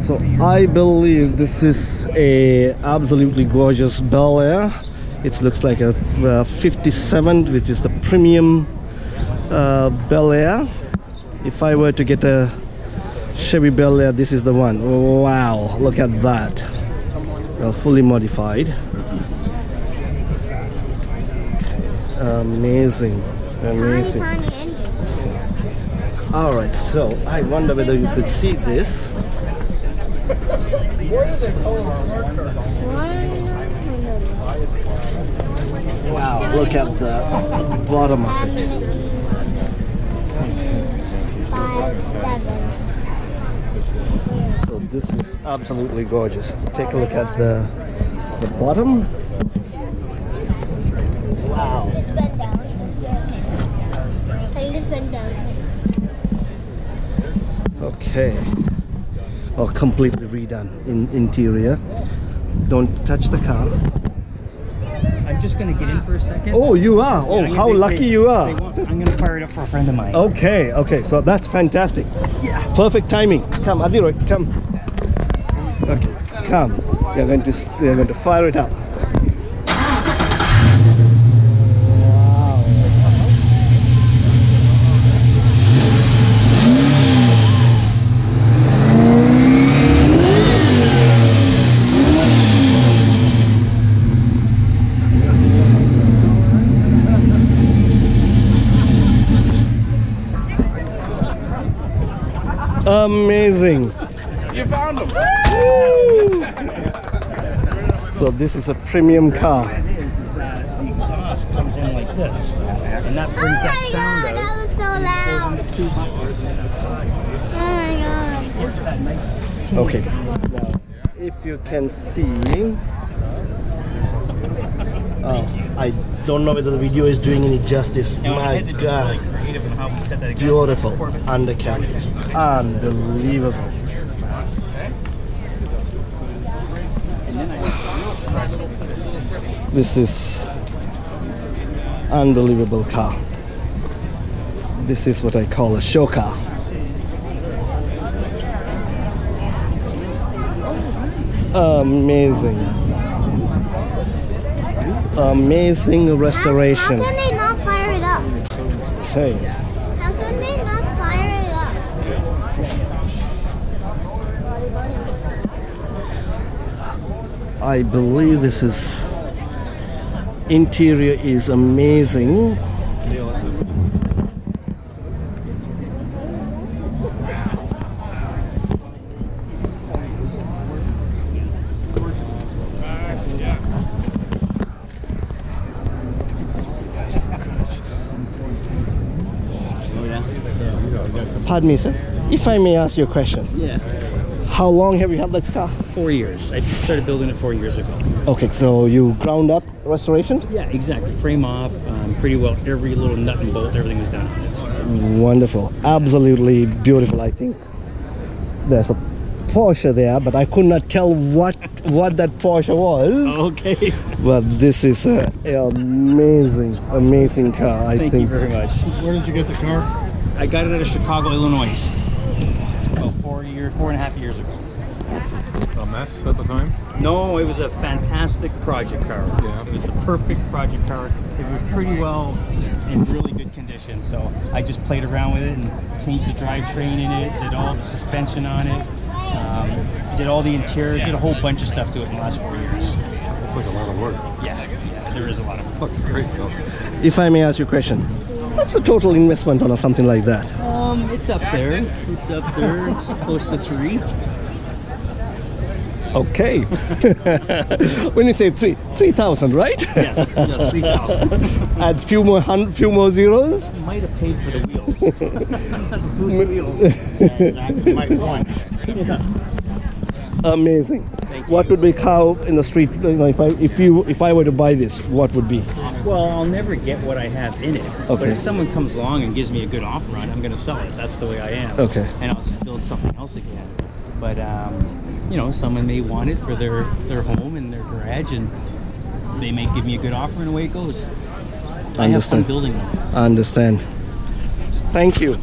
So I believe this is a absolutely gorgeous Bel Air. It looks like a 57, which is the premium Bel Air. If I were to get a Chevy Bel Air, this is the one. Wow, look at that. Well, fully modified. Amazing, amazing. All right, so I wonder whether you could see this. Wow, look at the bottom of it. So this is absolutely gorgeous. Let's take a look at the bottom. Wow. Just bend down. Just bend down. Okay. Oh, completely redone in interior. Don't touch the car. I'm just gonna get in for a second. Oh, you are. Oh, Yeah, how lucky you are. I'm gonna fire it up for a friend of mine. Okay, okay. So that's fantastic. Yeah. Perfect timing. Come, Adiro, come. Okay, come. You're going to fire it up. Amazing. You found them. So this is a premium car. What it is that the exhaust comes in like this, and that brings that sound out. That was so loud. Oh my god. Okay. Now, if you can see, I don't know whether the video is doing any justice. My God, beautiful undercarriage, unbelievable. This is unbelievable car. This is what I call a show car. Amazing. Amazing restoration. How can they not fire it up? Okay. How can they not fire it up? I believe this is interior is amazing. Pardon me, sir. If I may ask you a question. Yeah. How long have you had this car? 4 years. I started building it 4 years ago. Okay, so you ground up restoration? Yeah, exactly. Frame off, pretty well. Every little nut and bolt, everything was done on it. Wonderful. Absolutely beautiful. I think there's a Porsche there, but I could not tell what that Porsche was. Okay. But this is an amazing car. I Thank think. you very much. Where did you get the car? I got it out of Chicago, Illinois. About 4.5 years ago. A mess at the time? No, it was a fantastic project car. Yeah. It was the perfect project car. It was pretty well in really good condition. So I just played around with it and changed the drivetrain in it, did all the suspension on it, did all the interior, did a whole bunch of stuff to it in the last 4 years. Looks like a lot of work. Yeah, there is a lot of work. Looks great though. If I may ask you a question, what's the total investment on something like that? It's up there. It's up there. It's close to 3. Okay. When you say 3,000, right? Yes, 3,000. Add few more zeros. You might have paid for the wheels. Boost wheels. Exactly, might want. Yeah. Amazing. Thank you. What would be cow in the street? You know, if I were to buy this, what would be? Well, I'll never get what I have in it. But Okay. if someone comes along and gives me a good offer on it, I'm going to sell it. That's the way I am. Okay. And I'll just build something else again. But you know, someone may want it for their home and their garage, and they may give me a good offer, and away it goes. I have fun Understand. building them. I understand. Thank you.